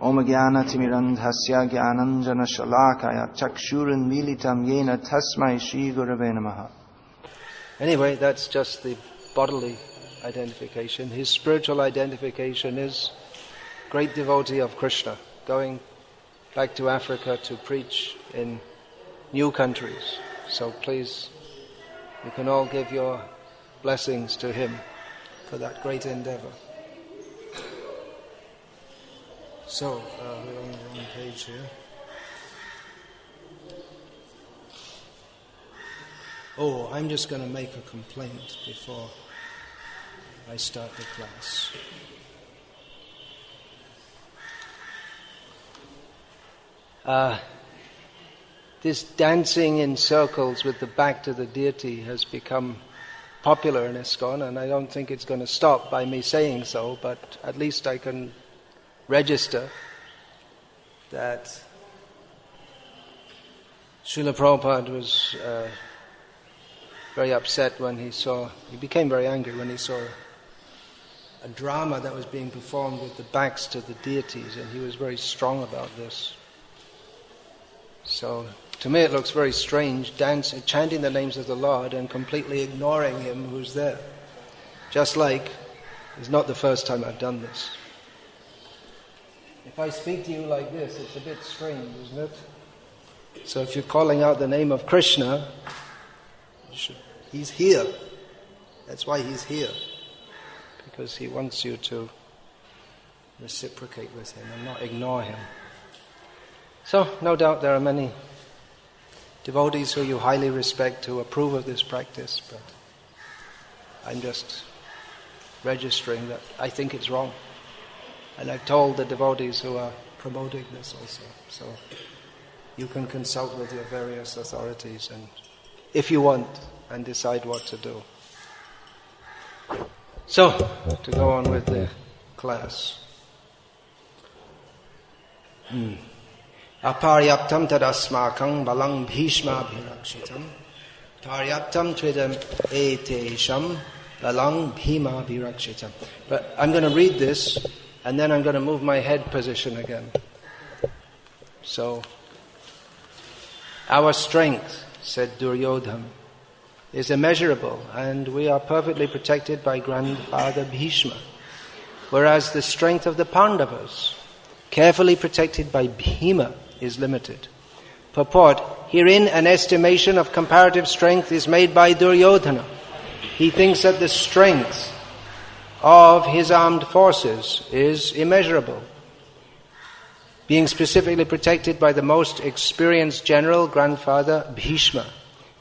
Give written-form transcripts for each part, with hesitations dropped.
Om Jnana Timirandhasya Jnananjana Shalakaya Chakshuran Militam Yena Tasmai Shri Gurave Namaha. Anyway, that's just the bodily identification. His spiritual identification is great devotee of Krishna, going back to Africa to preach in new countries. So please, you can all give your blessings to him for that great endeavor. So, we're on the wrong page here. Oh, I'm just going to make a complaint before I start the class. This dancing in circles with the back to the deity has become popular in ISKCON, and I don't think it's going to stop by me saying so, but at least I can register that Srila Prabhupada was very upset when he became very angry when he saw a drama that was being performed with the backs to the deities, and he was very strong about this. So, to me it looks very strange, chanting the names of the Lord and completely ignoring him who's there. Just like, it's not the first time I've done this. If I speak to you like this, it's a bit strange, isn't it? So if you're calling out the name of Krishna, he's here. That's why he's here. Because he wants you to reciprocate with him and not ignore him. So, no doubt there are many devotees who you highly respect who approve of this practice, but I'm just registering that I think it's wrong. And I've told the devotees who are promoting this also. So you can consult with your various authorities and, if you want, and decide what to do. So, to go on with the class. Aparyaptam tadasmakang balang bhishma bhirakshitam taryaptam tridam etesham balang bhima bhirakshitam. But I'm going to read this, and then I'm going to move my head position again. So, our strength, said Duryodhana, is immeasurable, and we are perfectly protected by grandfather Bhishma, whereas the strength of the Pandavas, carefully protected by Bhima, is limited. Purport: herein an estimation of comparative strength is made by Duryodhana. He thinks that the strength of his armed forces is immeasurable, being specifically protected by the most experienced general, grandfather Bhishma.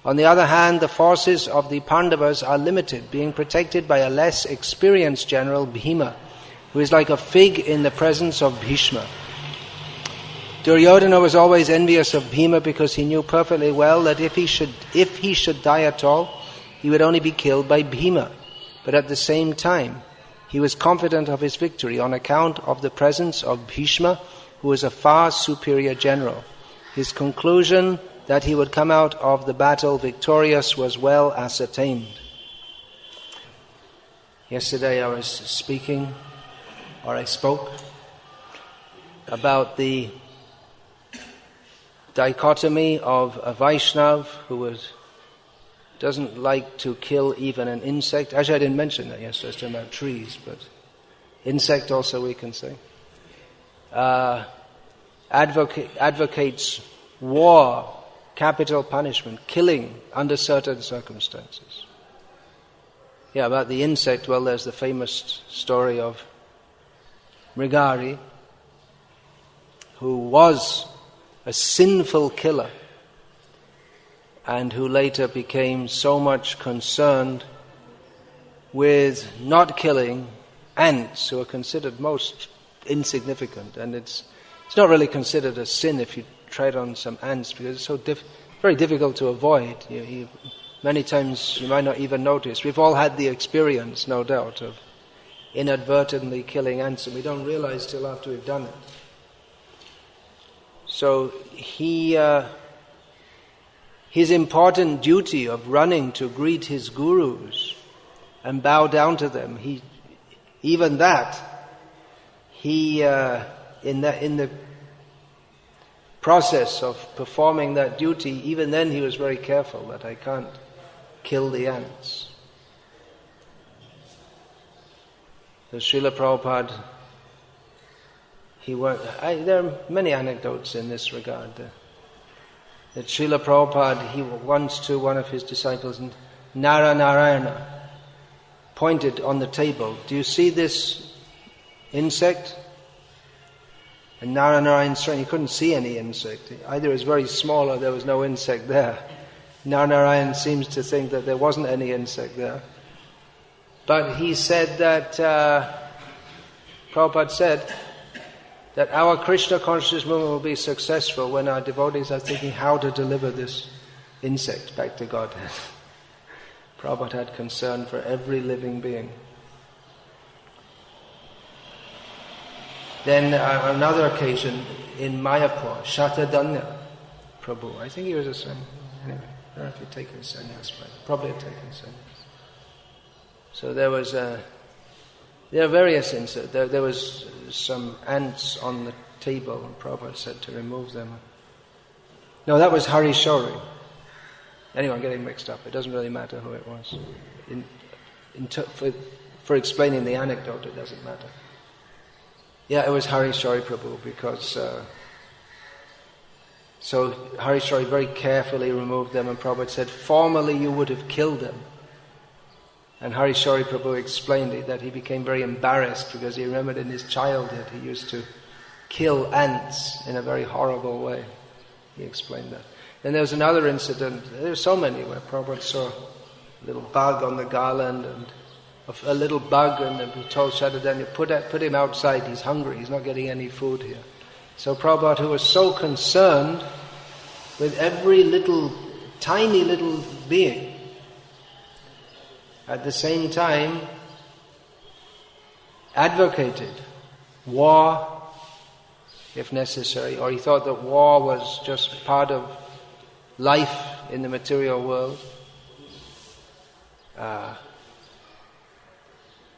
On the other hand, the forces of the Pandavas are limited, being protected by a less experienced general, Bhima, who is like a fig in the presence of Bhishma. Duryodhana was always envious of Bhima because he knew perfectly well that if he should die at all, he would only be killed by Bhima. But at the same time, he was confident of his victory on account of the presence of Bhishma, who was a far superior general. His conclusion that he would come out of the battle victorious was well ascertained. Yesterday I spoke about the dichotomy of a Vaishnava who doesn't like to kill even an insect. Actually, I didn't mention that yesterday. I was talking about trees, but insect also we can say. Advocates war, capital punishment, killing under certain circumstances. Yeah, about the insect, well, there's the famous story of Mrigari, who was a sinful killer and who later became so much concerned with not killing ants, who are considered most insignificant, and it's not really considered a sin if you tread on some ants because it's so very difficult to avoid. Many times you might not even notice. We've all had the experience, no doubt, of inadvertently killing ants, and we don't realize till after we've done it. So his important duty of running to greet his gurus and bow down to them, he in the process of performing that duty, even then he was very careful that I can't kill the ants. So Srila Prabhupada, there are many anecdotes in this regard. That Srila Prabhupada, he once to one of his disciples, Narayana, pointed on the table, "Do you see this insect?" And Narayana, he couldn't see any insect. Either it was very small or there was no insect there. Narayana seems to think that there wasn't any insect there. But he said that, Prabhupada said, that our Krishna consciousness movement will be successful when our devotees are thinking how to deliver this insect back to Godhead. Prabhupada had concern for every living being. Then another occasion in Mayapur, Shatadanya Prabhu, I think he was a son. Anyway, I don't know if he'd taken sannyas, but probably had taken sannyas. So there are various incidents. There was some ants on the table, and Prabhupada said to remove them. No, that was Hari Shori. Anyway, I'm getting mixed up. It doesn't really matter who it was. For explaining the anecdote, it doesn't matter. Yeah, it was Hari Shori Prabhu, because so Hari Shori very carefully removed them, and Prabhupada said, formerly you would have killed them. And Hari Shori Prabhu explained it, that he became very embarrassed because he remembered in his childhood he used to kill ants in a very horrible way. He explained that. Then there was another incident, there were so many, where Prabhupada saw a little bug on the garland, and a little bug, and he told Shatadanya, put him outside, he's hungry, he's not getting any food here. So Prabhupada, who was so concerned with every tiny little being, at the same time advocated war if necessary, or he thought that war was just part of life in the material world.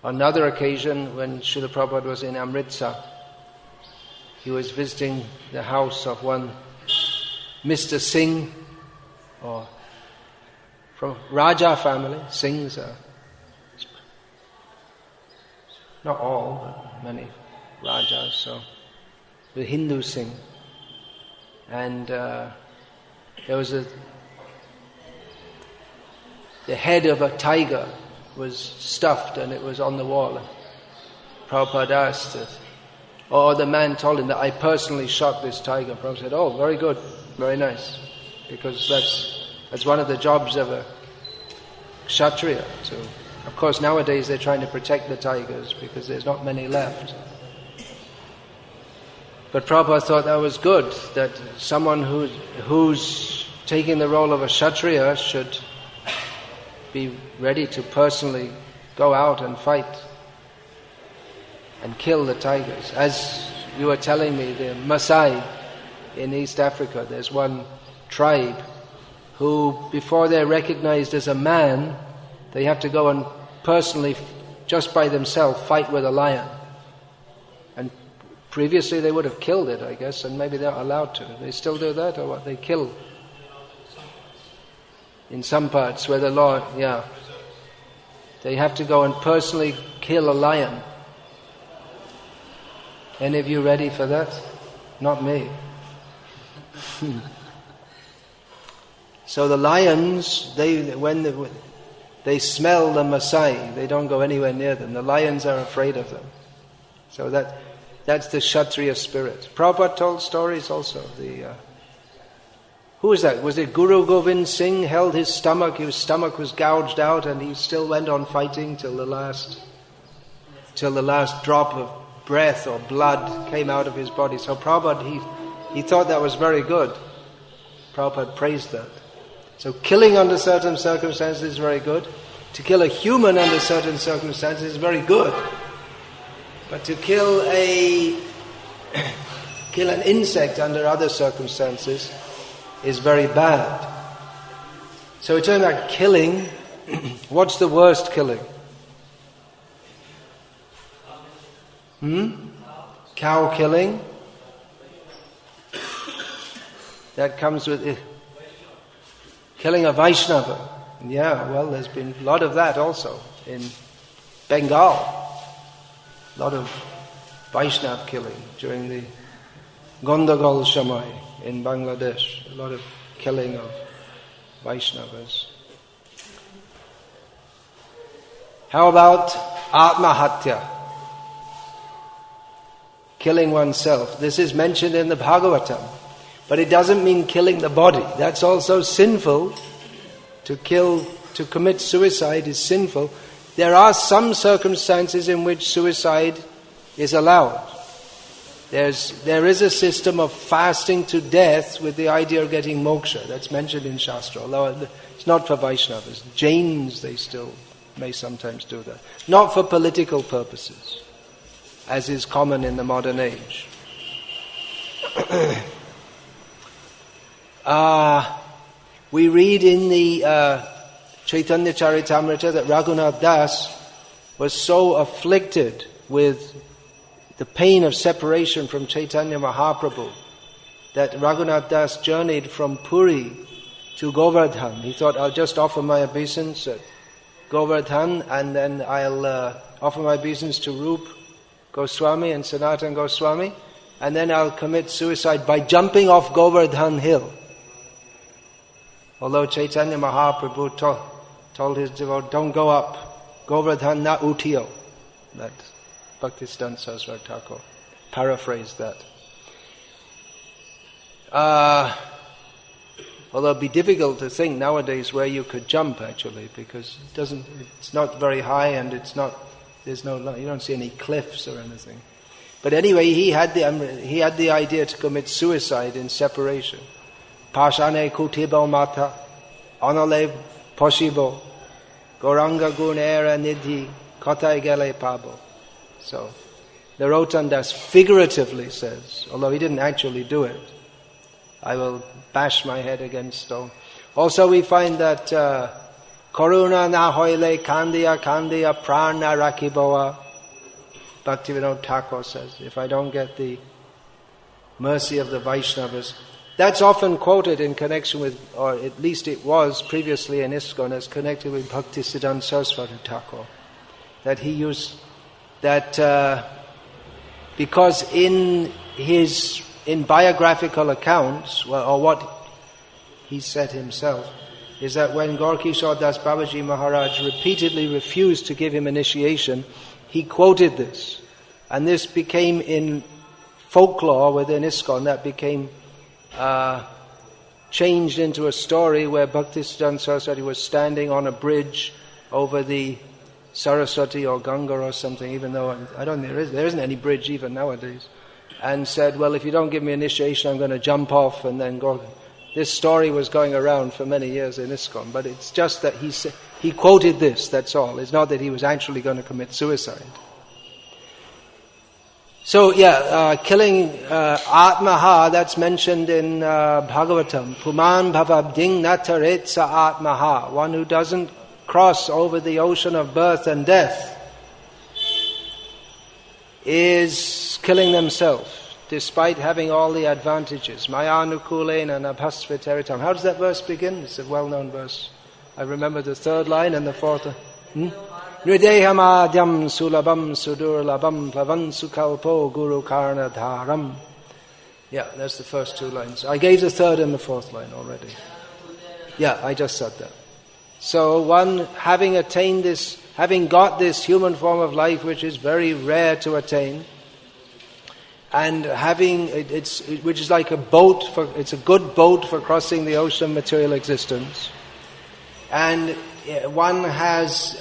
Another occasion, when Srila Prabhupada was in Amritsar, he was visiting the house of one Mr. Singh, or from Raja family. Singhs are not all, but many Rajas, so the Hindu Singh. And there was the head of a tiger was stuffed and it was on the wall. Prabhupada asked it, or the man told him that I personally shot this tiger. Prabhupada said, oh, very good, very nice, because that's one of the jobs of a Kshatriya. So, of course, nowadays they're trying to protect the tigers because there's not many left. But Prabhupada thought that was good, that someone who's taking the role of a Kshatriya should be ready to personally go out and fight and kill the tigers. As you were telling me, the Maasai in East Africa, there's one tribe who, before they're recognized as a man, they have to go and personally, just by themselves, fight with a lion. And previously they would have killed it, I guess, and maybe they're allowed to. They still do that, or what? They kill. In some parts where the law, they have to go and personally kill a lion. Any of you ready for that? Not me. So the lions, when they smell the Maasai, they don't go anywhere near them. The lions are afraid of them. So that's the Kshatriya spirit. Prabhupada told stories also. Who was that? Was it Guru Gobind Singh held his stomach was gouged out, and he still went on fighting till the last drop of breath or blood came out of his body. So Prabhupada, he thought that was very good. Prabhupada praised that. So killing under certain circumstances is very good. To kill a human under certain circumstances is very good. But to kill an insect under other circumstances is very bad. So we're talking about killing. What's the worst killing? Cow killing. that comes with killing a Vaishnava. Yeah, well, there's been a lot of that also in Bengal. A lot of Vaishnava killing during the Gondagal Shamai in Bangladesh. A lot of killing of Vaishnavas. How about Atmahatya? Killing oneself. This is mentioned in the Bhagavatam. But it doesn't mean killing the body. That's also sinful. To commit suicide is sinful. There are some circumstances in which suicide is allowed. There is a system of fasting to death with the idea of getting moksha. That's mentioned in Shastra, although it's not for Vaishnavas. Jains, they still may sometimes do that. Not for political purposes, as is common in the modern age. We read in the Chaitanya Charitamrita that Raghunath Das was so afflicted with the pain of separation from Chaitanya Mahaprabhu that Raghunath Das journeyed from Puri to Govardhan. He thought, I'll just offer my obeisance at Govardhan, and then I'll offer my obeisance to Rup Goswami and Sanatan Goswami, and then I'll commit suicide by jumping off Govardhan hill. Although Chaitanya Mahaprabhu told his devotee, don't go up, Govardhan na utiyo. That Bhaktisiddhanta Saraswati Thakur paraphrased that. Although it'd be difficult to think nowadays where you could jump actually, because it's not very high and you don't see any cliffs or anything. But anyway, he had the idea to commit suicide in separation. Pashane kutibo mata, anale poshibo, goranga gunera nidhi, kotai gele pabo. So, the Rotandas figuratively says, although he didn't actually do it, I will bash my head against stone. Also we find that Karuna na hoile kandiya prana rakiboa. Bhaktivinoda Thakur says, if I don't get the mercy of the Vaishnavas. That's often quoted in connection with, or at least it was previously in ISKCON as connected with Bhaktisiddhanta Saraswati Thakur. That he used that because in biographical accounts, or what he said himself, is that when Gaur-Kishore Das Babaji Maharaj repeatedly refused to give him initiation, he quoted this. And this became in folklore within ISKCON, that became changed into a story where Bhaktisiddhanta Saraswati was standing on a bridge over the Saraswati or Ganga or something, even though I don't think there isn't any bridge even nowadays, and said, well, if you don't give me initiation, I'm going to jump off and then go. This story was going around for many years in ISKCON, but it's just that he quoted this, that's all. It's not that he was actually going to commit suicide. So killing Atmaha, that's mentioned in Bhagavatam. Puman bhavabding nataretsa Atmaha. One who doesn't cross over the ocean of birth and death is killing themselves, despite having all the advantages. Mayanukulena nabhasviteritam. How does that verse begin? It's a well-known verse. I remember the third line and the fourth. Nridehamadyam sulabam sudurlabam plavan sukalpo guru karna dharam. Yeah, that's the first two lines. I gave the third and the fourth line already. Yeah, I just said that. So one having attained this, having got this human form of life, which is very rare to attain, and having which is like a boat it's a good boat for crossing the ocean of material existence, and one has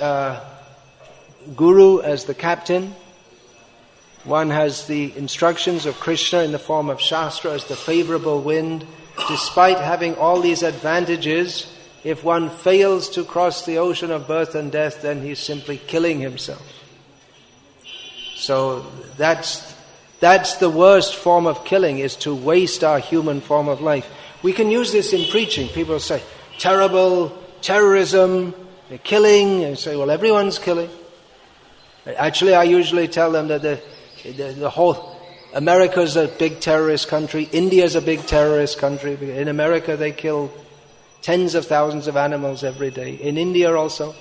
Guru as the captain. One has the instructions of Krishna in the form of Shastra as the favorable wind. Despite having all these advantages, if one fails to cross the ocean of birth and death, then he's simply killing himself. So that's the worst form of killing, is to waste our human form of life. We can use this in preaching. People say, terrible, terrorism, they're killing, and say, well, everyone's killing. Actually, I usually tell them that the whole America's a big terrorist country. India's a big terrorist country. In America they kill tens of thousands of animals every day. In India also.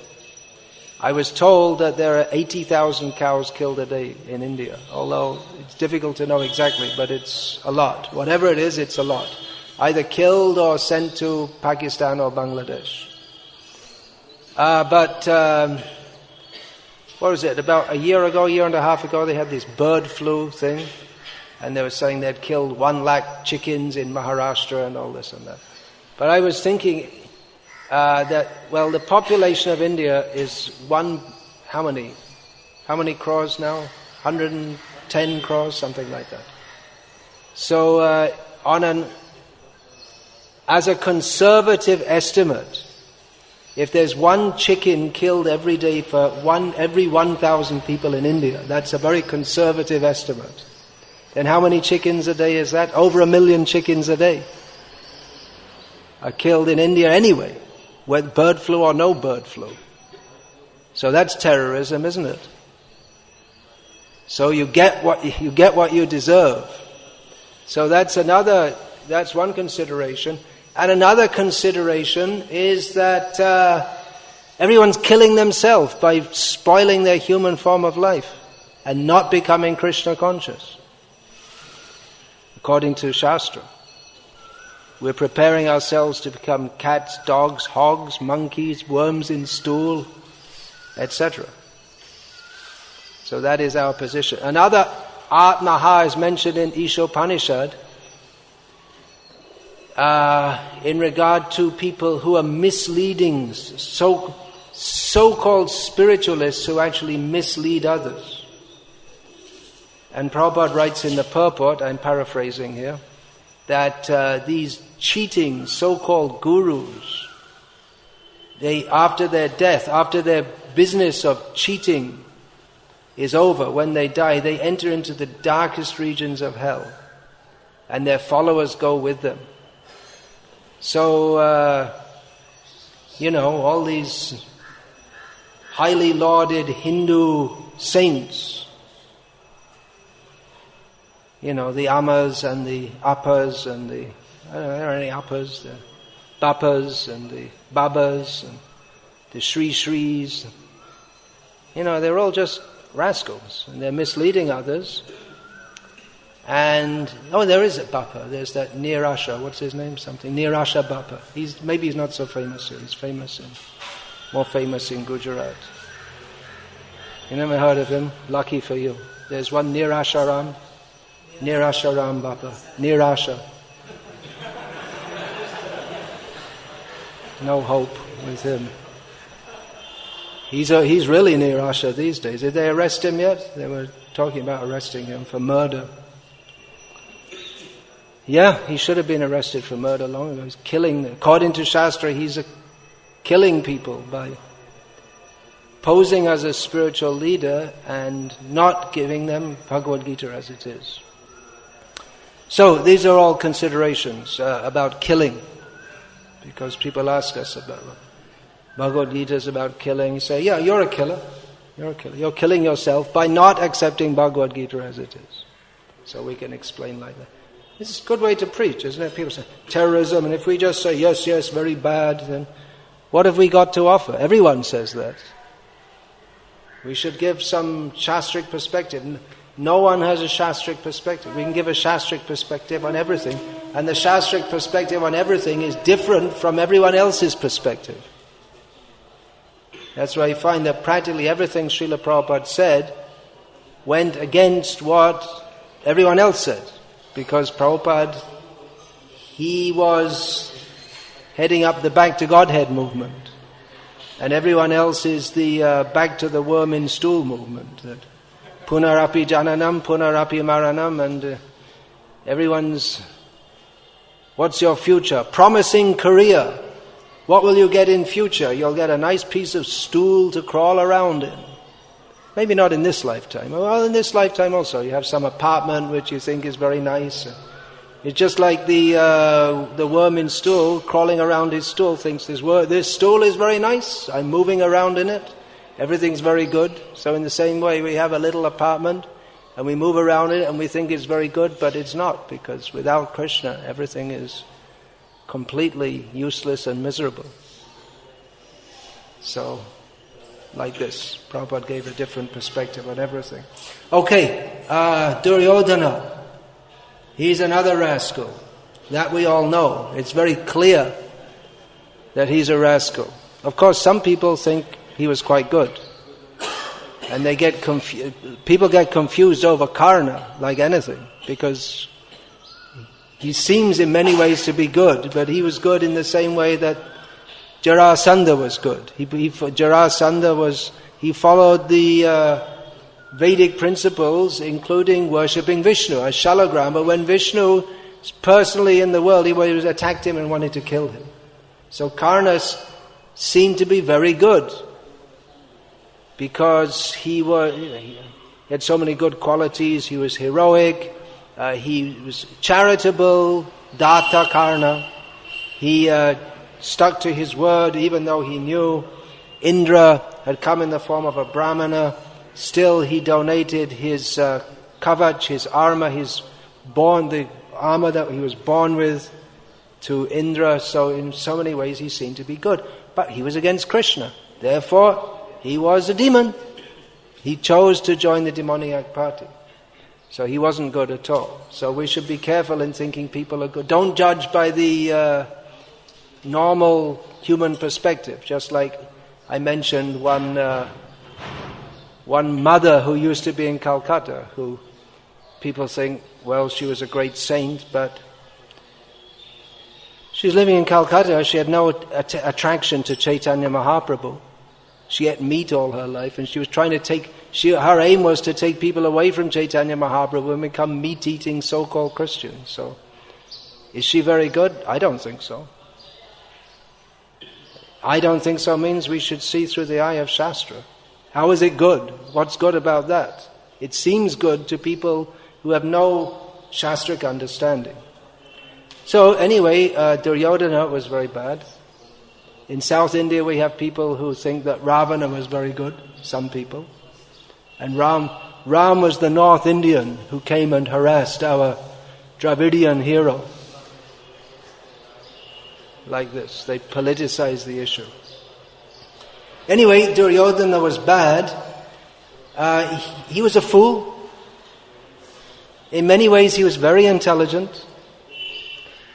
I was told that there are 80,000 cows killed a day in India, although it's difficult to know exactly, but it's a lot. Whatever it is, it's a lot. Either killed or sent to Pakistan or Bangladesh. What was it? About a year and a half ago, they had this bird flu thing, and they were saying they'd killed 1 lakh chickens in Maharashtra and all this and that. But I was thinking the population of India is how many crores now? 110 crores, something like that. So as a conservative estimate, if there's 1 chicken killed every day for every 1,000 people in India, that's a very conservative estimate. Then how many chickens a day is that? Over 1 million chickens a day are killed in India anyway, whether bird flu or no bird flu. So that's terrorism, isn't it? So you get what you deserve. So that's one consideration. And another consideration is that everyone's killing themselves by spoiling their human form of life and not becoming Krishna conscious. According to Shastra, we're preparing ourselves to become cats, dogs, hogs, monkeys, worms in stool, etc. So that is our position. Another Atmaha is mentioned in Ishopanishad in regard to people who are misleading, so-called spiritualists who actually mislead others. And Prabhupada writes in the purport, I'm paraphrasing here, that these cheating so-called gurus, they, after their death, after their business of cheating is over, when they die, they enter into the darkest regions of hell, and their followers go with them. So, all these highly lauded Hindu saints, the Amas and the Appas and the, I don't know, there are any Appas, the Bapas and the Babas and the Sri Sris. They're all just rascals and they're misleading others. And, there is a Bappa, there's that Nirasha, what's his name? Nirasha Bappa. Maybe he's not so famous here, he's more famous in Gujarat. You never heard of him? Lucky for you. There's one Nirasharam Bappa. Nirasha. No hope with him. He's really Nirasha these days. Did they arrest him yet? They were talking about arresting him for murder. Yeah, he should have been arrested for murder long ago. He's killing, according to Shastra, he's killing people by posing as a spiritual leader and not giving them Bhagavad-gita as it is. So these are all considerations about killing, because people ask us about Bhagavad-gita is about killing. You say, yeah, you're a killer. You're killing yourself by not accepting Bhagavad-gita as it is. So we can explain like that. This is a good way to preach, isn't it? People say, terrorism, and if we just say, yes, very bad, then what have we got to offer? Everyone says that. We should give some Shastric perspective. No one has a Shastric perspective. We can give a Shastric perspective on everything, and the Shastric perspective on everything is different from everyone else's perspective. That's why you find that practically everything Srila Prabhupada said went against what everyone else said. Because Prabhupada, he was heading up the Back to Godhead movement. And everyone else is the Back to the Worm in Stool movement. That Punarapi Jananam, Punarapi Maranam, and everyone's, what's your future? Promising career. What will you get in future? You'll get a nice piece of stool to crawl around in. Maybe not in this lifetime. Well, in this lifetime also. You have some apartment which you think is very nice. It's just like the worm in stool, crawling around his stool, thinks this stool is very nice. I'm moving around in it. Everything's very good. So in the same way, we have a little apartment. And we move around it and we think it's very good, but it's not, because without Krishna, everything is completely useless and miserable. So, like this, Prabhupada gave a different perspective on everything. Okay, Duryodhana. He's another rascal. That we all know. It's very clear that he's a rascal. Of course, some people think he was quite good. And they get people get confused over Karna, like anything, because he seems in many ways to be good, but he was good in the same way that Jarasandha was good. Jarasandha he followed the Vedic principles, including worshipping Vishnu, as Shalagram, but when Vishnu was personally in the world, he attacked him and wanted to kill him. So Karna seemed to be very good, because he had so many good qualities. He was heroic, he was charitable, Datta Karna. He stuck to his word even though he knew Indra had come in the form of a Brahmana. Still he donated his kavach, his armor, the armor that he was born with, to Indra. So in so many ways he seemed to be good. But he was against Krishna. Therefore, he was a demon. He chose to join the demoniac party. So he wasn't good at all. So we should be careful in thinking people are good. Don't judge by the normal human perspective. Just like I mentioned one mother who used to be in Kolkata, who people think, well, she was a great saint, but she was living in Calcutta. She had no attraction to Chaitanya Mahaprabhu. She ate meat all her life, and she was trying to her aim was to take people away from Chaitanya Mahaprabhu and become meat-eating so-called Christians. So, is she very good? I don't think so. I don't think so means we should see through the eye of Shastra. How is it good? What's good about that? It seems good to people who have no Shastric understanding. So anyway, Duryodhana was very bad. In South India we have people who think that Ravana was very good, some people. And Ram was the North Indian who came and harassed our Dravidian hero. Like this, they politicized the issue. Anyway, Duryodhana was bad. He was a fool. In many ways he was very intelligent.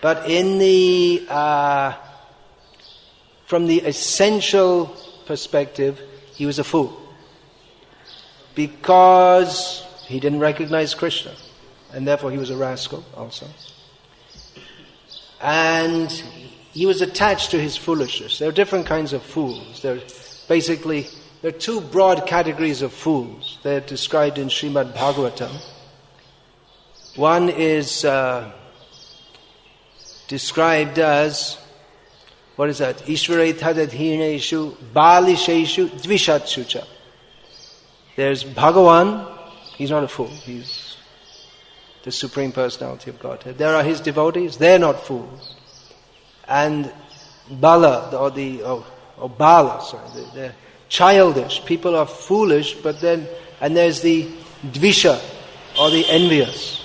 But from the essential perspective, he was a fool. Because he didn't recognize Krishna. And therefore he was a rascal also. And he was attached to his foolishness. There are different kinds of fools. There are two broad categories of fools. They're described in Srimad Bhagavatam. One is described as, what is that? Ishvare tadadhineshu balisheshu dvishatshucha. There's Bhagavan, he's not a fool, he's the Supreme Personality of Godhead. There are his devotees, they're not fools. And Bala, they're childish. People are foolish, and there's the Dvisha, or the envious.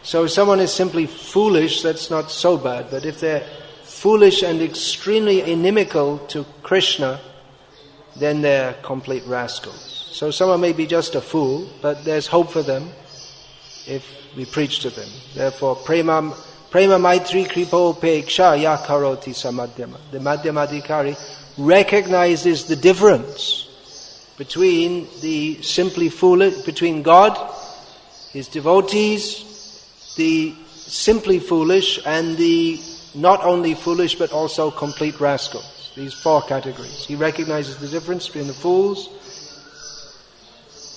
So if someone is simply foolish, that's not so bad. But if they're foolish and extremely inimical to Krishna, then they're complete rascals. So someone may be just a fool, but there's hope for them if we preach to them. Therefore, prema maitri kripo peksha ya karoti samadhyama. The madhyamadhikari recognizes the difference between the simply foolish, between God, his devotees, the simply foolish, and the not only foolish but also complete rascals. These four categories. He recognizes the difference between the fools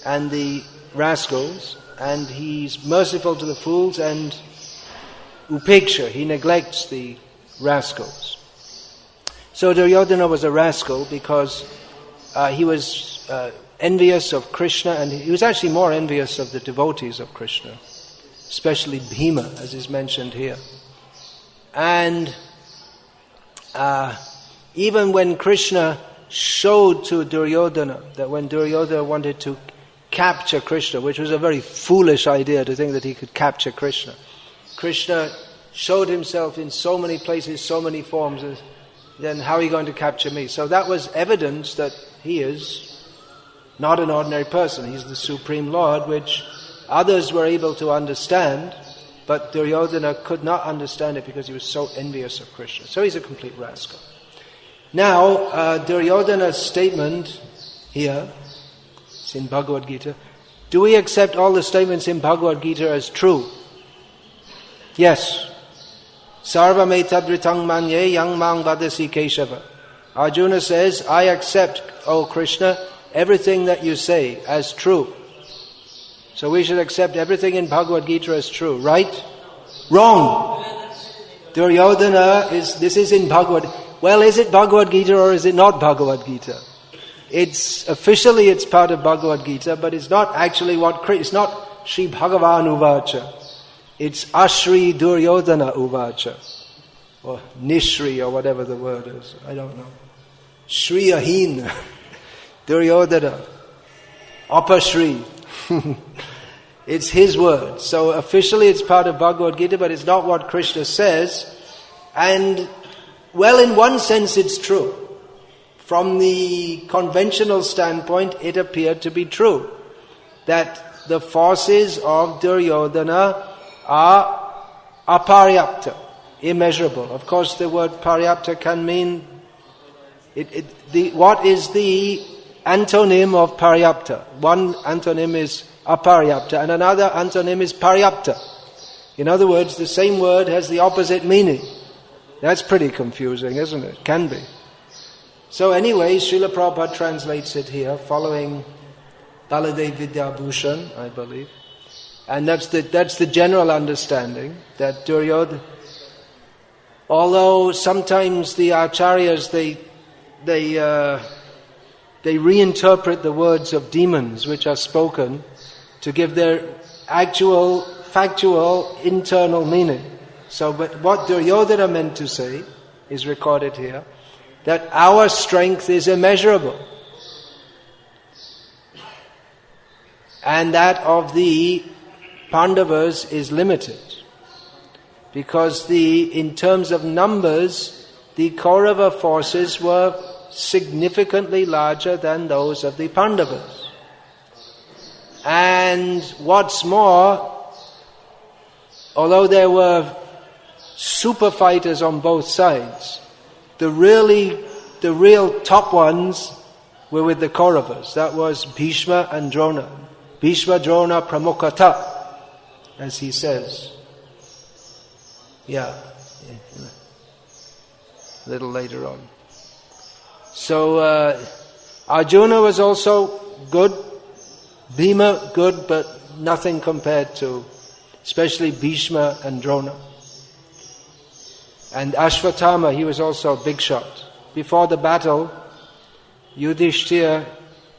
and the rascals, and he's merciful to the fools, and upeksha, he neglects the rascals. So Duryodhana was a rascal because he was envious of Krishna, and he was actually more envious of the devotees of Krishna, especially Bhima, as is mentioned here. And even when Krishna showed to Duryodhana that when Duryodhana wanted to capture Krishna, which was a very foolish idea to think that he could capture Krishna. Krishna showed himself in so many places, so many forms, then how are you going to capture me? So that was evidence that he is not an ordinary person. He's the Supreme Lord, which others were able to understand, but Duryodhana could not understand it because he was so envious of Krishna. So he's a complete rascal. Now, Duryodhana's statement here, it's in Bhagavad-gita. Do we accept all the statements in Bhagavad-gita as true? Yes. Sarvam etadritang manye yang mang vadasi Keshava. Arjuna says, I accept, O Krishna, everything that you say as true. So we should accept everything in Bhagavad-gita as true, right? Wrong! Duryodhana this is in Bhagavad. Well, is it Bhagavad-gita or is it not Bhagavad-gita? Officially it's part of Bhagavad-gita, but it's not actually it's not Sri Bhagavan Uvacha. It's Ashri Duryodhana Uvacha. Or Nishri, or whatever the word is. I don't know. Shri Ahin. Duryodhana. Apashri. It's his word. So officially it's part of Bhagavad-gita, but it's not what Krishna says. And, well, in one sense it's true. From the conventional standpoint, it appeared to be true. That the forces of Duryodhana are aparyapta, immeasurable. Of course, the word paryapta can mean what is the antonym of paryapta? One antonym is aparyapta and another antonym is paryapta. In other words, the same word has the opposite meaning. That's pretty confusing, isn't it? Can be. So anyway, Srila Prabhupada translates it here, following Baladev Vidyabhushan, I believe. And that's the general understanding, that Duryodhana, although sometimes the acharyas, they reinterpret the words of demons which are spoken to give their actual, factual, internal meaning. So, but what Duryodhana meant to say is recorded here, that our strength is immeasurable. And that of the Pandavas is limited. Because in terms of numbers, the Kaurava forces were significantly larger than those of the Pandavas. And what's more, although there were super fighters on both sides, the real top ones were with the Kauravas. That was Bhishma and Drona. Bhishma Drona Pramukhata, as he says. Yeah. A little later on. So Arjuna was also good, Bhima good, but nothing compared to, especially Bhishma and Drona. And Ashvatthama, he was also a big shot. Before the battle, Yudhishthira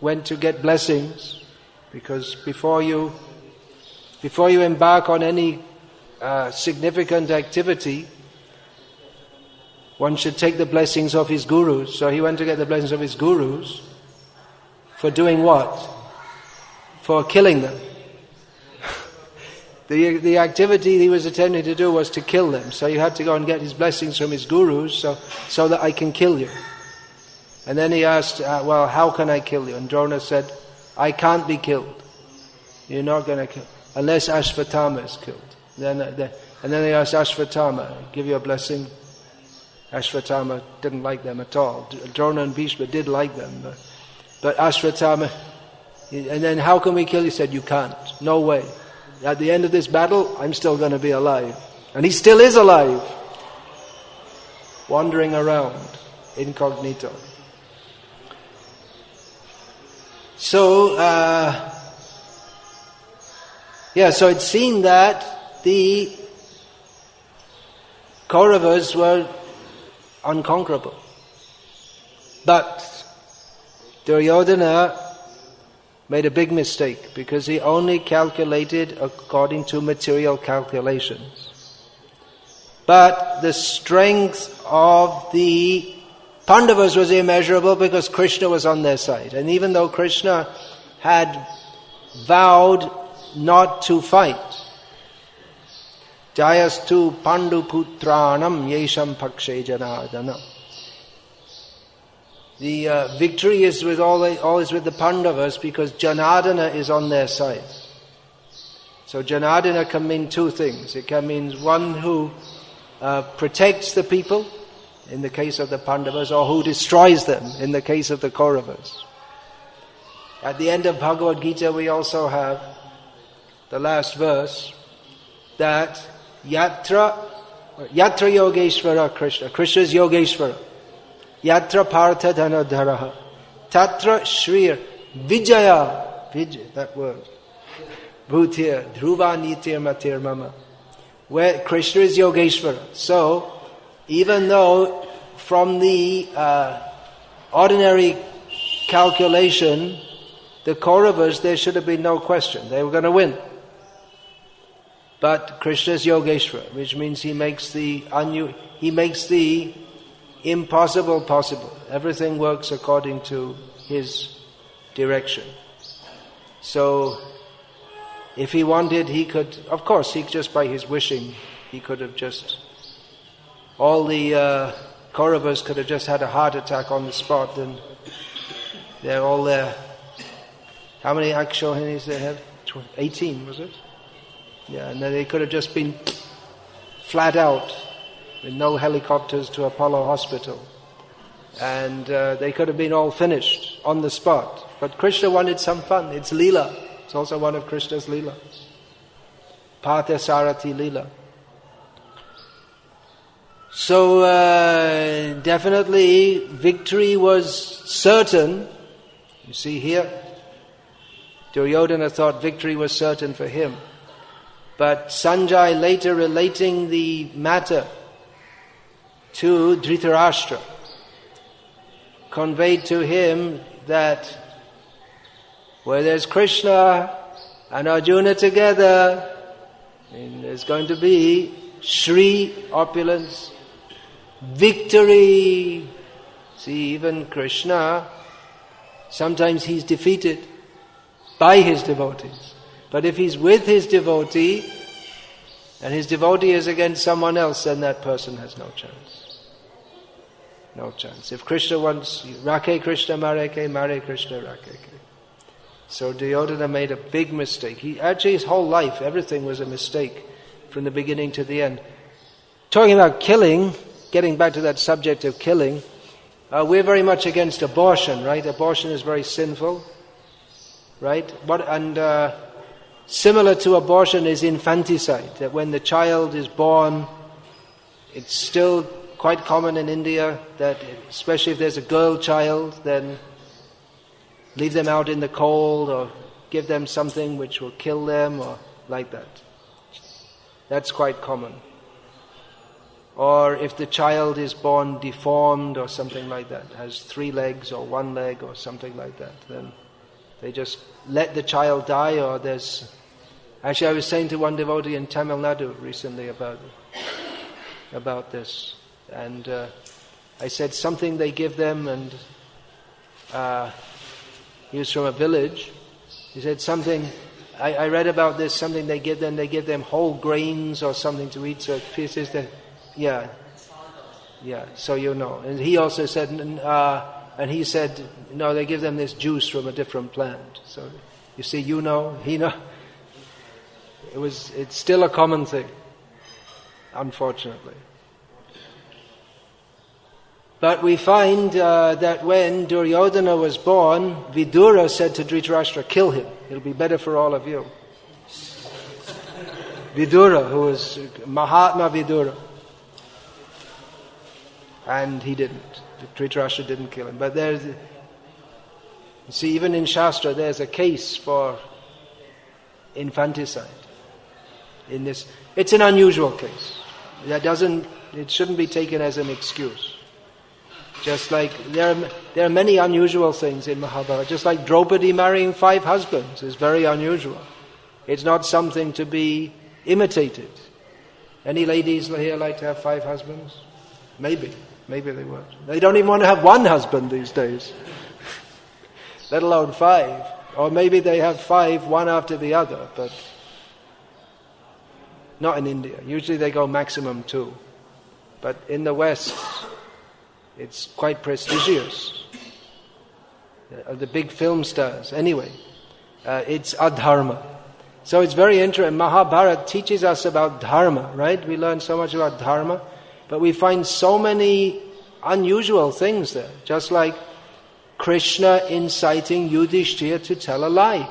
went to get blessings, because before you embark on any significant activity, one should take the blessings of his gurus. So he went to get the blessings of his gurus for doing what? For killing them. The activity he was attempting to do was to kill them. So you had to go and get his blessings from his gurus so that I can kill you. And then he asked, well, how can I kill you? And Drona said, I can't be killed. You're not going to kill, unless Ashvatthama is killed. And then they asked Ashvatthama, give you a blessing. Ashvatthama didn't like them at all. Drona and Bhishma did like them. But Ashvatthama, and then how can we kill you? He said, you can't. No way. At the end of this battle, I'm still going to be alive. And he still is alive. Wandering around, incognito. So, so it's seen that the Kauravas were unconquerable. But Duryodhana made a big mistake, because he only calculated according to material calculations. But the strength of the Pandavas was immeasurable, because Krishna was on their side. And even though Krishna had vowed not to fight. Jayastu Pandu Putranam Yesham Pakshe Janardana. The victory is always with the Pandavas because Janardana is on their side. So Janardana can mean two things. It can mean one who protects the people, in the case of the Pandavas, or who destroys them, in the case of the Kauravas. At the end of Bhagavad-gita we also have the last verse that Yatra Yogeshvara Krishna is Yogeshvara. Yatra Partha Dhanadharaha. Tatra Shrir Vijaya. That word. Bhutir Dhruva Nitir Matir Mama. Where Krishna is Yogeshvara. So, even though from the ordinary calculation, the Kauravas, there should have been no question. They were going to win. But Krishna is Yogeshvara, which means he makes the impossible possible. Everything works according to his direction. So, if he wanted, he could, of course, he just by his wishing, he could have just, all the Kauravas could have just had a heart attack on the spot, and they're all there. How many Akshohinis they have? 18, was it? Yeah, and then they could have just been flat out with no helicopters to Apollo Hospital. And they could have been all finished on the spot. But Krishna wanted some fun. It's Leela. It's also one of Krishna's Leela. Partha Sarati Leela. So definitely victory was certain. You see here, Duryodhana thought victory was certain for him. But Sanjay, later relating the matter to Dhritarashtra, conveyed to him that where there's Krishna and Arjuna together, there's going to be Shri, opulence, victory. See, even Krishna, sometimes he's defeated by his devotees. But if he's with his devotee, and his devotee is against someone else, then that person has no chance. No chance. If Krishna wants, Rakhe Krishna Mareke, Mare Krishna Rakeke. So Duryodhana made a big mistake. His whole life, everything was a mistake from the beginning to the end. Talking about killing, getting back to that subject of killing, we're very much against abortion, right? Abortion is very sinful, right? Similar to abortion is infanticide, that when the child is born, it's still quite common in India that, especially if there's a girl child, then leave them out in the cold or give them something which will kill them or like that. That's quite common. Or if the child is born deformed or something like that, has 3 legs or 1 leg or something like that, then they just let the child die. Or there's... Actually, I was saying to one devotee in Tamil Nadu recently about this. And I said something they give them, and he was from a village. He said something, I read about this, something they give them whole grains or something to eat. So he says that, yeah, so you know. And he also said, no, they give them this juice from a different plant. So you see, you know, he know. It's still a common thing, unfortunately. But we find that when Duryodhana was born, Vidura said to Dhritarashtra, kill him, it'll be better for all of you. Vidura, who was Mahatma Vidura. And he didn't. Dhritarashtra didn't kill him. But you see, even in Shastra, there's a case for infanticide. In this, it's an unusual case. It shouldn't be taken as an excuse. Just like there are many unusual things in Mahabharata. Just like Draupadi marrying 5 husbands is very unusual. It's not something to be imitated. Any ladies here like to have 5 husbands? Maybe they would. They don't even want to have 1 husband these days, let alone 5. Or maybe they have 5, one after the other, but not in India. Usually they go maximum 2. But in the West, it's quite prestigious. The big film stars. Anyway, it's adharma. So it's very interesting. Mahabharata teaches us about dharma, right? We learn so much about dharma, but we find so many unusual things there. Just like Krishna inciting Yudhishthira to tell a lie.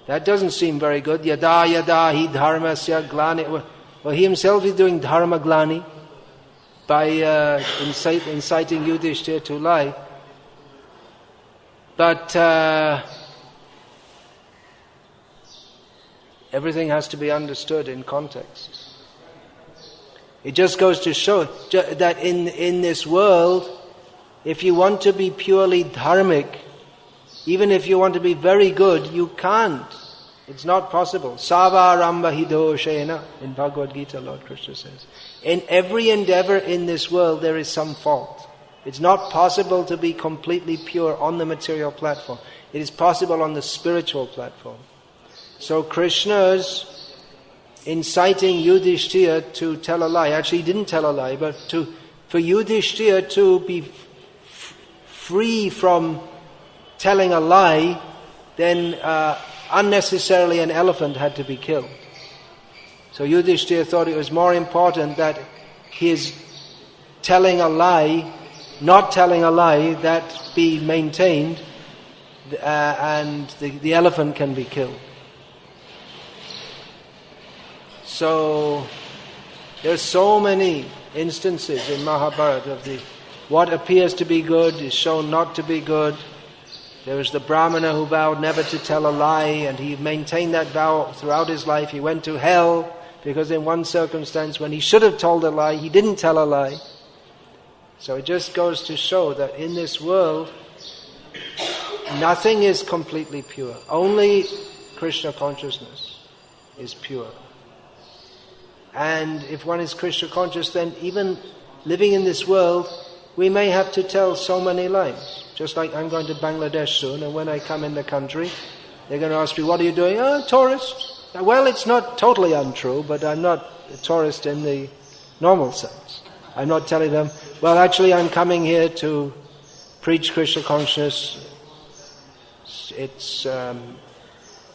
That doesn't seem very good. Yada yada hi dharmasya glani. Well, he himself is doing dharma glani by inciting Yudhishthira to lie. But everything has to be understood in context. It just goes to show that in this world, if you want to be purely dharmic, even if you want to be very good, you can't. It's not possible. Savaramba hidoshena, in Bhagavad-gita, Lord Krishna says. In every endeavor in this world, there is some fault. It's not possible to be completely pure on the material platform. It is possible on the spiritual platform. So Krishna's inciting Yudhishthira to tell a lie. Actually, he didn't tell a lie, but for Yudhishthira to be free from telling a lie, then unnecessarily an elephant had to be killed. So Yudhishthira thought it was more important that his telling a lie, not telling a lie, that be maintained, and the elephant can be killed. So there's so many instances in Mahabharata of what appears to be good is shown not to be good. There was the Brahmana who vowed never to tell a lie, and he maintained that vow throughout his life. He went to hell because in one circumstance when he should have told a lie, he didn't tell a lie. So it just goes to show that in this world, nothing is completely pure. Only Krishna consciousness is pure. And if one is Krishna conscious, then even living in this world, we may have to tell so many lies. Just like I'm going to Bangladesh soon, and when I come in the country, they're going to ask me, what are you doing? Oh, tourist. Well, it's not totally untrue, but I'm not a tourist in the normal sense. I'm not telling them, well, actually I'm coming here to preach Krishna consciousness. It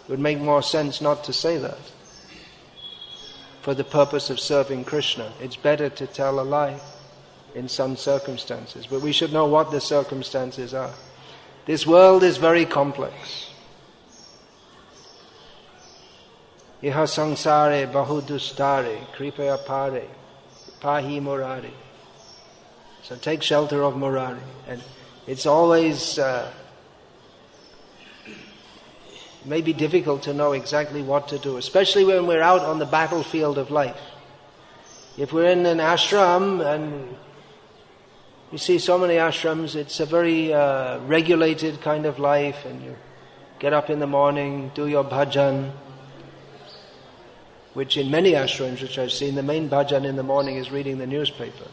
would make more sense not to say that. For the purpose of serving Krishna, it's better to tell a lie in some circumstances, but we should know what the circumstances are. This world is very complex. Iha sangsare bahudustare kripaya pare pahi murari. So take shelter of Murari. And it's always may be difficult to know exactly what to do, especially when we're out on the battlefield of life. If we're in an ashram, and you see so many ashrams, it's a very regulated kind of life, and you get up in the morning, do your bhajan, which in many ashrams which I've seen, the main bhajan in the morning is reading the newspaper.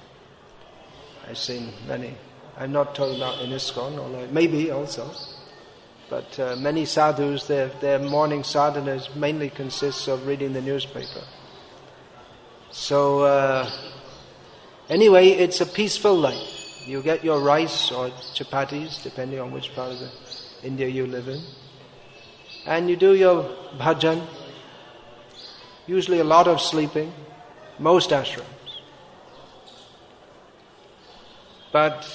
I've seen many. I'm not talking about in ISKCON, although maybe also. But many sadhus, their morning sadhanas mainly consists of reading the newspaper. So anyway, it's a peaceful life. You get your rice or chapatis, depending on which part of India you live in. And you do your bhajan. Usually a lot of sleeping, most ashrams. But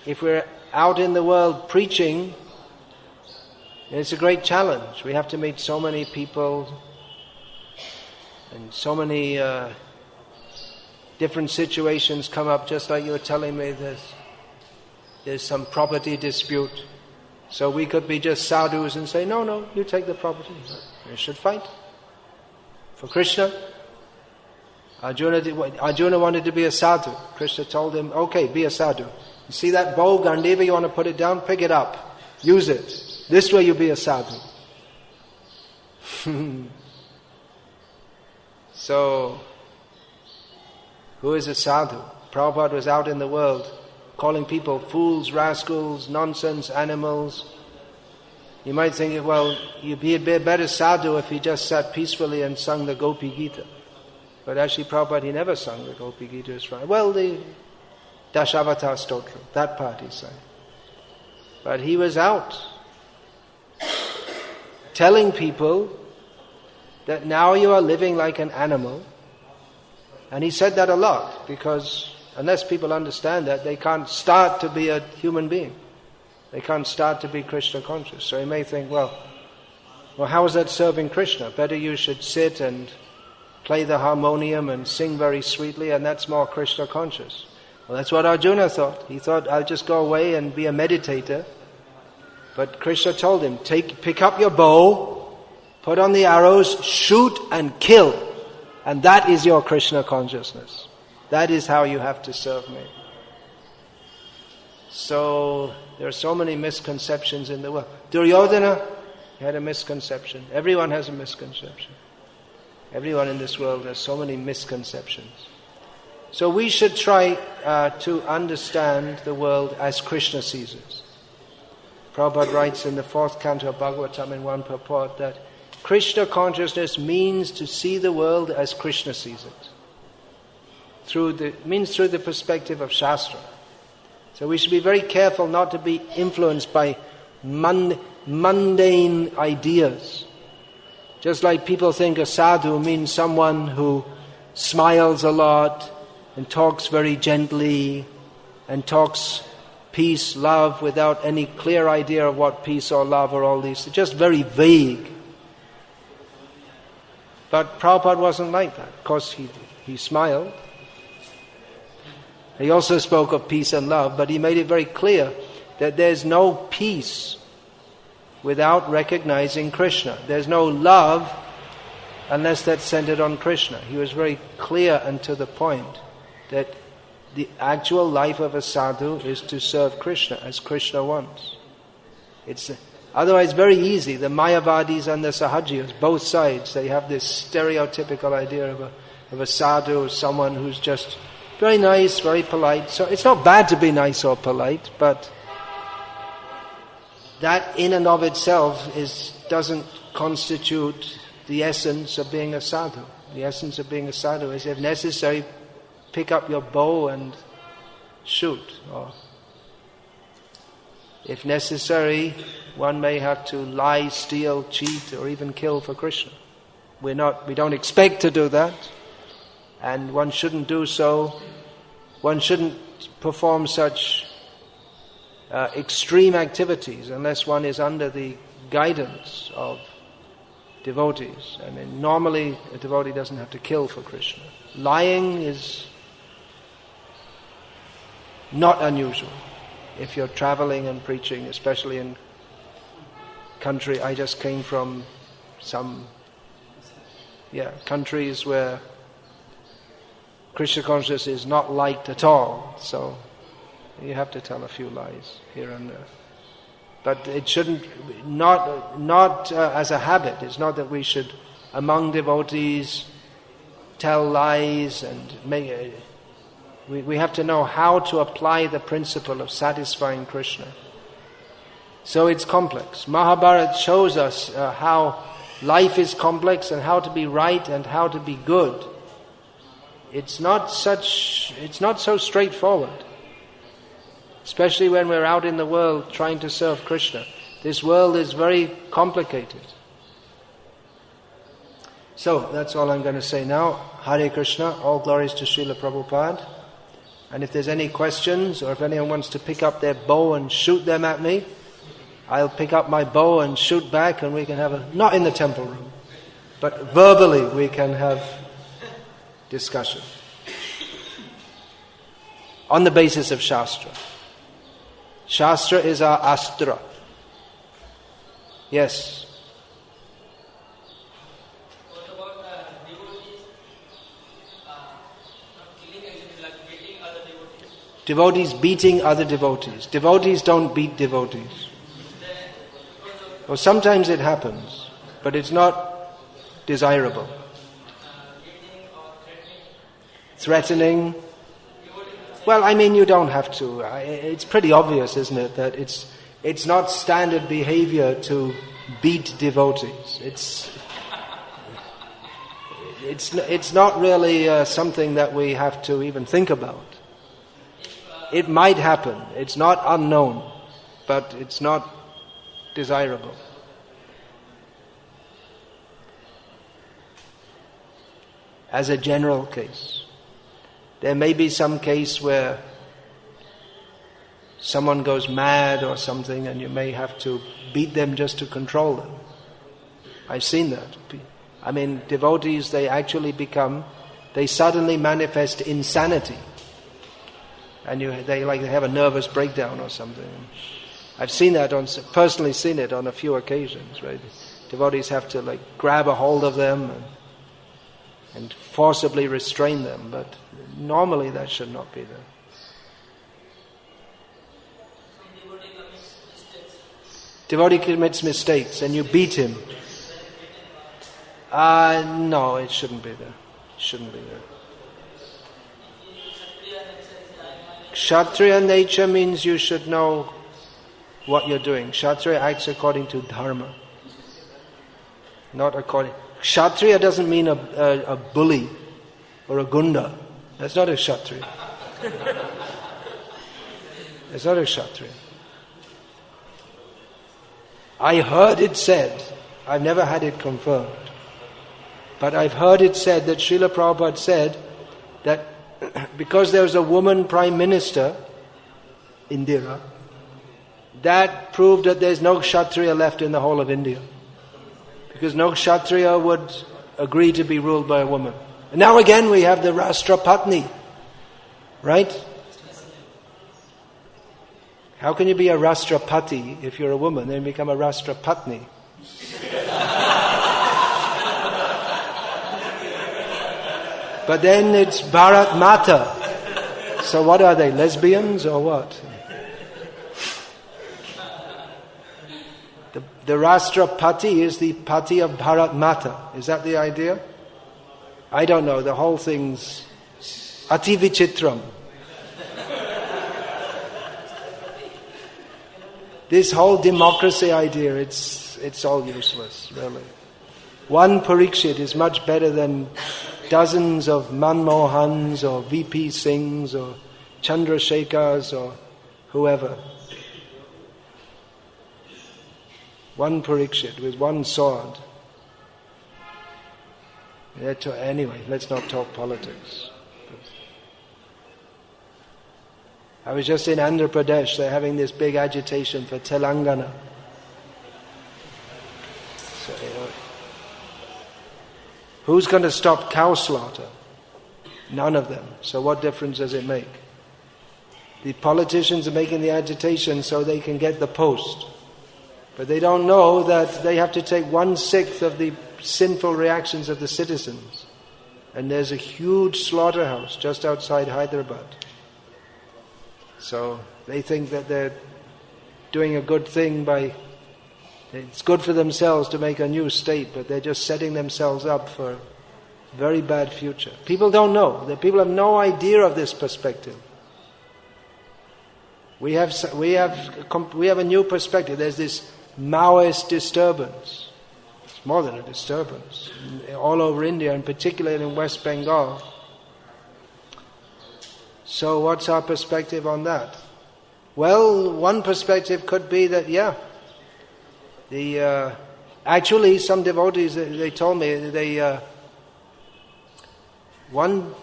if we're out in the world preaching, it's a great challenge. We have to meet so many people and so many different situations come up, just like you were telling me there's some property dispute. So we could be just sadhus and say, no, you take the property. You should fight for Krishna. Arjuna wanted to be a sadhu. Krishna told him, okay, be a sadhu. You see that bow, Gandhiva, you want to put it down? Pick it up. Use it. This way you'll be a sadhu. So, who is a sadhu? Prabhupada was out in the world calling people fools, rascals, nonsense, animals. You might think, well, he'd be a better sadhu if he just sat peacefully and sung the Gopi-gita. But actually, Prabhupada, he never sung the Gopi-gita as right. Well, the Dashavata Stotra, that part he sang. But he was out telling people that now you are living like an animal. And he said that a lot, because unless people understand that, they can't start to be a human being. They can't start to be Krishna conscious. So you may think, well, how is that serving Krishna? Better you should sit and play the harmonium and sing very sweetly, and that's more Krishna conscious. Well, that's what Arjuna thought. He thought, I'll just go away and be a meditator. But Krishna told him, pick up your bow, put on the arrows, shoot and kill. And that is your Krishna consciousness. That is how you have to serve me. So there are so many misconceptions in the world. Duryodhana had a misconception. Everyone has a misconception. Everyone in this world has so many misconceptions. So we should try to understand the world as Krishna sees it. Prabhupada writes in the 4th canto of Bhagavatam in one purport that Krishna consciousness means to see the world as Krishna sees it. Means through the perspective of Shastra. So we should be very careful not to be influenced by mundane ideas. Just like people think a sadhu means someone who smiles a lot and talks very gently and talks peace, love, without any clear idea of what peace or love or all these. They're just very vague. But Prabhupada wasn't like that. Of course, he smiled. He also spoke of peace and love, but he made it very clear that there's no peace without recognizing Krishna. There's no love unless that's centered on Krishna. He was very clear and to the point that the actual life of a sadhu is to serve Krishna as Krishna wants. It's otherwise very easy. The Mayavadis and the Sahajiyas, both sides, they have this stereotypical idea of a sadhu as someone who's just very nice, very polite. So it's not bad to be nice or polite, but that in and of itself doesn't constitute the essence of being a sadhu. The essence of being a sadhu is, if necessary, pick up your bow and shoot. Or if necessary, one may have to lie, steal, cheat, or even kill for Krishna. We don't expect to do that, and one shouldn't do so. One shouldn't perform such extreme activities unless one is under the guidance of devotees. I mean, normally a devotee doesn't have to kill for Krishna. Lying is not unusual if you're traveling and preaching, especially in country. I just came from some countries where Krishna consciousness is not liked at all, so you have to tell a few lies here and there. But it shouldn't, not as a habit. It's not that we should, among devotees, tell lies and make. We have to know how to apply the principle of satisfying Krishna. So it's complex. Mahabharata shows us how life is complex and how to be right and how to be good. It's not so straightforward. Especially when we're out in the world trying to serve Krishna. This world is very complicated. So, that's all I'm going to say now. Hare Krishna, all glories to Srila Prabhupada. And if there's any questions, or if anyone wants to pick up their bow and shoot them at me, I'll pick up my bow and shoot back, and we can have not in the temple room, but verbally we can have discussion. On the basis of Shastra. Shastra is our astra. Yes. What about devotees killing enemies, like beating other devotees? Devotees beating other devotees. Devotees don't beat devotees. Well, sometimes it happens, but it's not desirable. Beating or Threatening. Well, I mean, you don't have to. It's pretty obvious, isn't it, that it's not standard behavior to beat devotees. It's not really something that we have to even think about. It might happen. It's not unknown, but it's not desirable. As a general case. There may be some case where someone goes mad or something and you may have to beat them just to control them. I've seen that. I mean, devotees, they suddenly manifest insanity. And they have a nervous breakdown or something. I've seen that, personally seen it on a few occasions, right? Devotees have to grab a hold of them and forcibly restrain them, but normally that should not be there. Devotee commits mistakes and you beat him. No, it shouldn't be there. It shouldn't be there. Kshatriya nature means you should know what you're doing. Kshatriya acts according to Dharma. Not according... Kshatriya doesn't mean a bully or a gunda. That's not a Kshatriya. It's not a Kshatriya. I heard it said, I've never had it confirmed, but I've heard it said that Srila Prabhupada said that because there was a woman Prime Minister, Indira, that proved that there's no Kshatriya left in the whole of India. Because no Kshatriya would agree to be ruled by a woman. And now again we have the Rashtrapatni, right? How can you be a Rashtrapati if you're a woman, then become a Rashtrapatni? But then it's Bharat Mata. So what are they, lesbians or what? The Rashtrapati is the Pati of Bharat Mata. Is that the idea? I don't know. The whole thing's Ati Vichitram. This whole democracy idea, it's all useless, really. One Parikshit is much better than dozens of Manmohans or VP Singhs or Chandrasekhars or whoever. One Parikshit with one sword. Anyway, let's not talk politics. I was just in Andhra Pradesh. They're having this big agitation for Telangana. So, who's going to stop cow slaughter? None of them. So what difference does it make? The politicians are making the agitation so they can get the post. But they don't know that they have to take 1/6 of the sinful reactions of the citizens. And there's a huge slaughterhouse just outside Hyderabad. So they think that they're doing a good thing it's good for themselves to make a new state, but they're just setting themselves up for a very bad future. People don't know. The people have no idea of this perspective. We have a new perspective. There's this Maoist disturbance. It's more than a disturbance. All over India, and particularly in West Bengal. So what's our perspective on that? Well, one perspective could be that, actually some devotees, they told me, one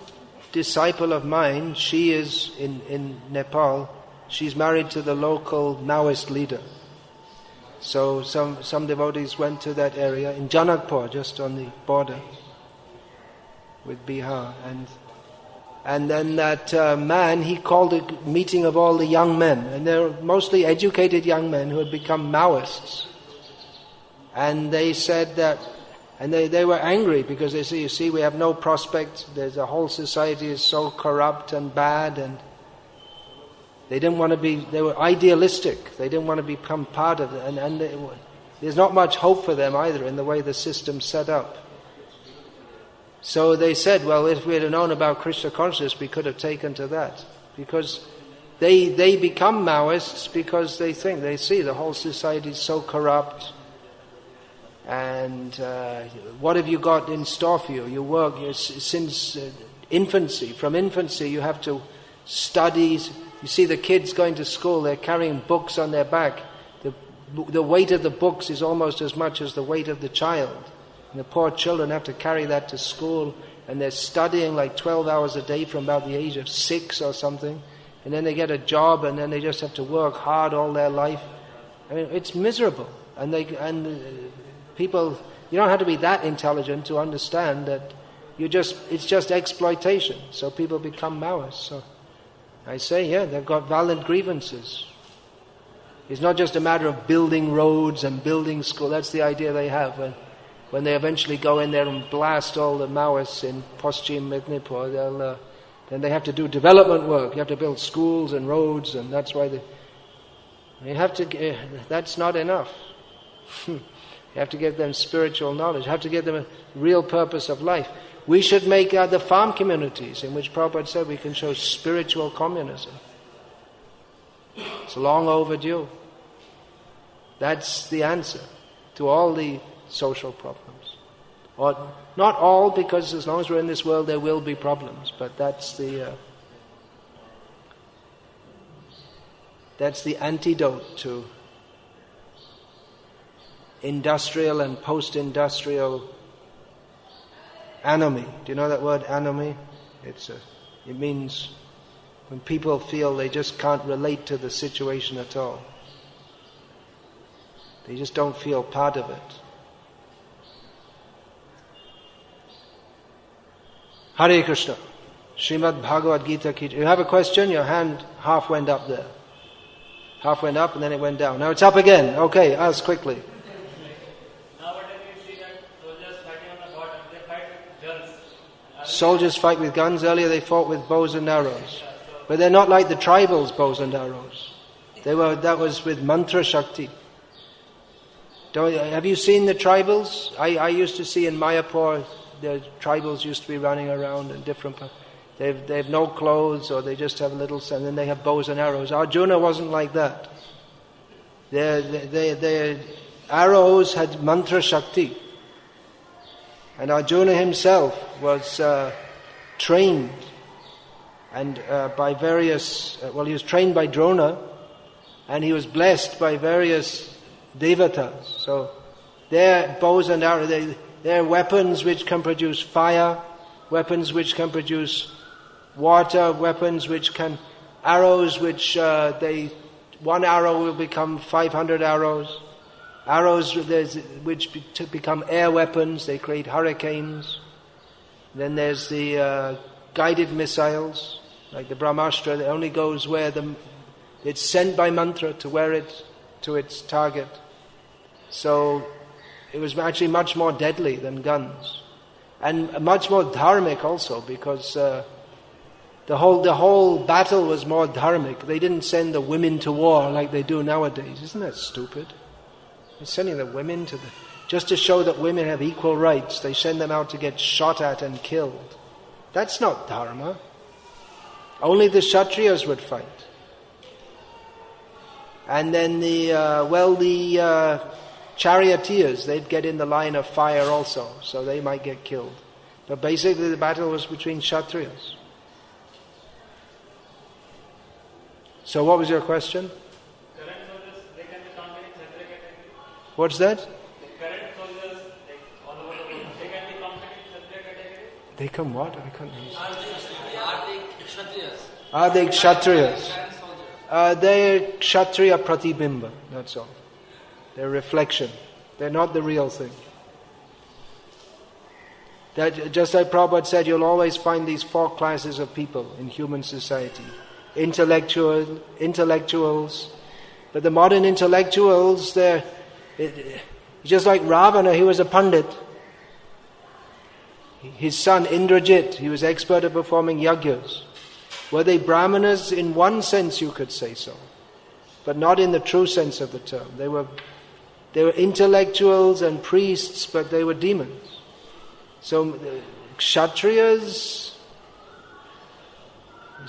disciple of mine, she is in Nepal, she's married to the local Maoist leader. So some devotees went to that area, in Janakpur, just on the border with Bihar, and then that man, he called a meeting of all the young men, and they're mostly educated young men who had become Maoists. And they said that, and they were angry because they say, you see, we have no prospect, there's a whole society is so corrupt and bad, and they didn't want to be, they were idealistic, they didn't want to become part of it, and there's not much hope for them either in the way the system's set up. So they said, well, if we had known about Krishna consciousness, we could have taken to that. Because they become Maoists because they see the whole society is so corrupt. And what have you got in store for you? You work since infancy. From infancy, you have to study. You see the kids going to school; they're carrying books on their back. The weight of the books is almost as much as the weight of the child. And the poor children have to carry that to school, and they're studying like 12 hours a day from about the age of 6 or something. And then they get a job, and then they just have to work hard all their life. I mean, it's miserable. And people, you don't have to be that intelligent to understand that it's just exploitation. So people become Maoists. So I say, yeah, they've got valid grievances. It's not just a matter of building roads and building schools. That's the idea they have. When they eventually go in there and blast all the Maoists in Paschim Midnipur, then they have to do development work. You have to build schools and roads, and that's why that's not enough. You have to give them spiritual knowledge. You have to give them a real purpose of life. We should make the farm communities in which Prabhupada said we can show spiritual communism. It's long overdue. That's the answer to all the social problems. Or not all, because as long as we're in this world there will be problems, but that's the antidote to industrial and post-industrial anomie. Do you know that word, anomie? It means when people feel they just can't relate to the situation at all. They just don't feel part of it. Hare Krishna. Srimad Bhagavad-gita ki. You have a question? Your hand half went up there. Half went up and then it went down. Now it's up again. Okay, ask quickly. Nowadays we see that soldiers fighting on the border, they fight with guns. Soldiers fight with guns. Earlier they fought with bows and arrows. But they're not like the tribals' bows and arrows. That was with mantra shakti. Have you seen the tribals? I used to see in Mayapur, the tribals used to be running around in different parts. They have no clothes, or they just have little, and then they have bows and arrows. Arjuna wasn't like that. Their arrows had mantra shakti. And Arjuna himself was trained and by various, he was trained by Drona, and he was blessed by various devatas. So their bows and arrows, they're weapons which can produce fire, weapons which can produce water, weapons which can, arrows which one arrow will become 500 arrows, arrows which become air weapons, they create hurricanes. Then there's the guided missiles, like the Brahmastra, that only goes where it's sent by mantra to its target. So it was actually much more deadly than guns, and much more dharmic also, because the whole battle was more dharmic. They didn't send the women to war like they do nowadays. Isn't that stupid? They're sending the women just to show that women have equal rights. They send them out to get shot at and killed. That's not dharma. Only the Kshatriyas would fight. And then the charioteers, they'd get in the line of fire also, so they might get killed. But basically the battle was between Kshatriyas. So what was your question? Current soldiers, they can be counted in Kshatriya category. What's that? The current soldiers, all over the world, they can be counted in Kshatriya category. They come what? I can't understand. Are they Kshatriyas? Are they Kshatriyas? Current soldiers. They're Kshatriya pratibimba, that's all. They're reflection. They're not the real thing. That, just like Prabhupada said, you'll always find these 4 classes of people in human society. Intellectuals, but the modern intellectuals, they're just like Ravana, he was a pandit. His son Indrajit, he was expert at performing yagyas. Were they brahmanas? In one sense you could say so, but not in the true sense of the term. They were intellectuals and priests, but they were demons. So Kshatriyas,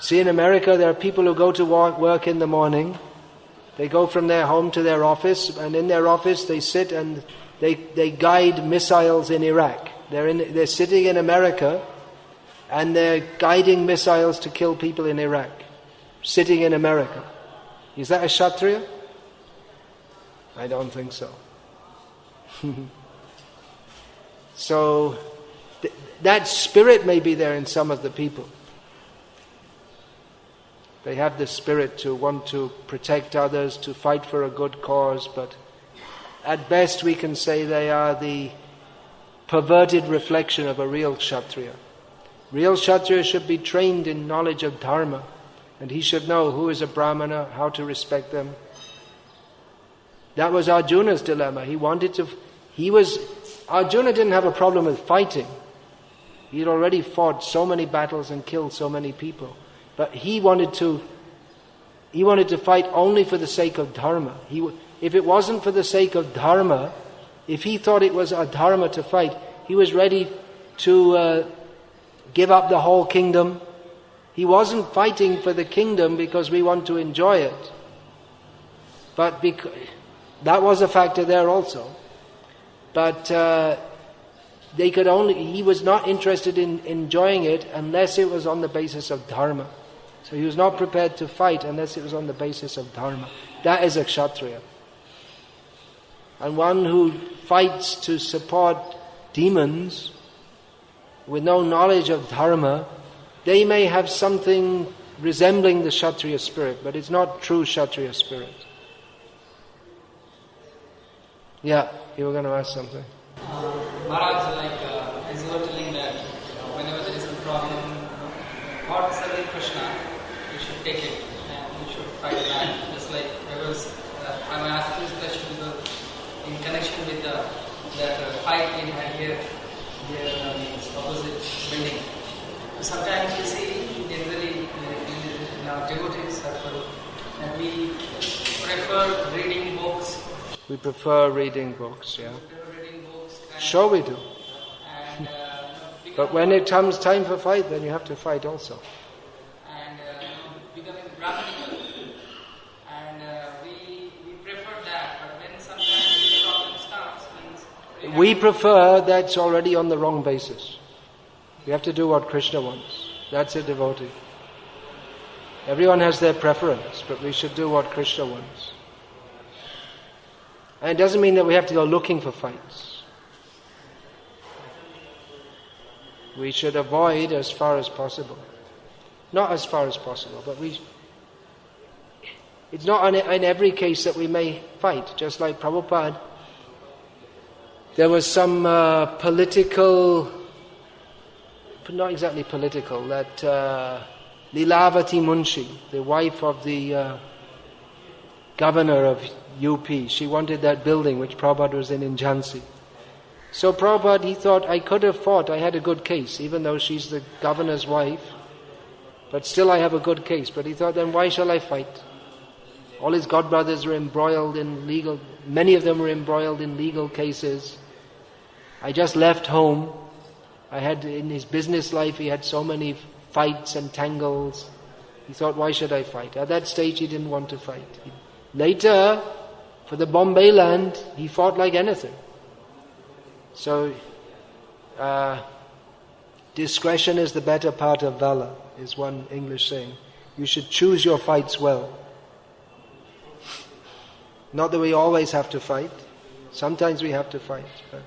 See, in America, there are people who go to work in the morning. They go from their home to their office, and in their office they sit and they guide missiles in Iraq. They're sitting in America, and they're guiding missiles to kill people in Iraq. Sitting in America. Is that a Kshatriya? I don't think so. So, that spirit may be there in some of the people. They have the spirit to want to protect others, to fight for a good cause, but at best we can say they are the perverted reflection of a real Kshatriya. Real Kshatriya should be trained in knowledge of Dharma, and he should know who is a Brahmana, how to respect them. That was Arjuna's dilemma. Arjuna didn't have a problem with fighting. He had already fought so many battles and killed so many people. But he wanted to fight only for the sake of Dharma. If it wasn't for the sake of Dharma, if he thought it was a Dharma to fight, he was ready to give up the whole kingdom. He wasn't fighting for the kingdom because we want to enjoy it. But that was a factor there also. But he was not interested in enjoying it unless it was on the basis of Dharma. So he was not prepared to fight unless it was on the basis of Dharma. That is a Kshatriya. And one who fights to support demons with no knowledge of Dharma, they may have something resembling the Kshatriya spirit, but it's not true Kshatriya spirit. Yeah, you were going to ask something. Maharaj, as you were telling that whenever there is a problem, God serving Krishna, you should take it and you should fight back. Just like I'm asking this question because in connection with that fight we had here means opposite building. Sometimes we see generally in our devotee circle that we prefer reading books. We prefer reading books, yeah. Sure we do. But when it comes time for fight, then you have to fight also. And becoming Brahmanical. And we prefer that, but when sometimes the problem starts, means we prefer that's already on the wrong basis. We have to do what Krishna wants. That's a devotee. Everyone has their preference, but we should do what Krishna wants. And it doesn't mean that we have to go looking for fights. We should avoid as far as possible. Not as far as possible, but it's not in every case that we may fight. Just like Prabhupada, there was some political, not exactly political, that Lilavati Munshi, the wife of the governor of UP, she wanted that building which Prabhupada was in Jhansi. So Prabhupada, he thought, I could have fought, I had a good case, even though she's the governor's wife, but still I have a good case. But he thought, then why shall I fight? All his godbrothers were embroiled in many of them were embroiled in legal cases. I just left home. In his business life, he had so many fights and tangles. He thought, why should I fight? At that stage, he didn't want to fight. Later, for the Bombay land, he fought like anything. So, discretion is the better part of valor, is one English saying. You should choose your fights well. Not that we always have to fight. Sometimes we have to fight, but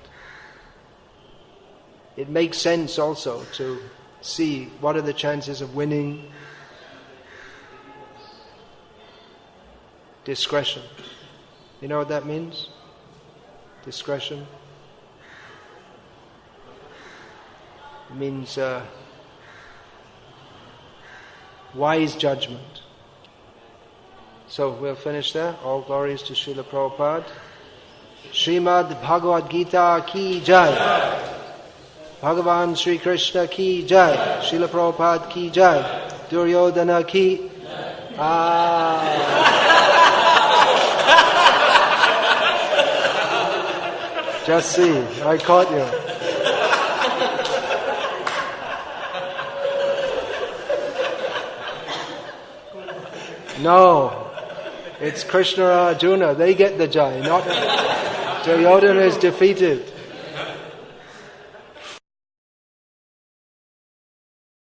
it makes sense also to see what are the chances of winning. Discretion. You know what that means? Discretion. It means wise judgment. So we'll finish there. All glories to Srila Prabhupada. Srimad Bhagavad-gita ki jai. Bhagavan Sri Krishna ki jai. Srila Prabhupada ki jai. Duryodhana ki Just see, I caught you. No, it's Krishna or Arjuna. They get the jai, not Duryodhana is defeated.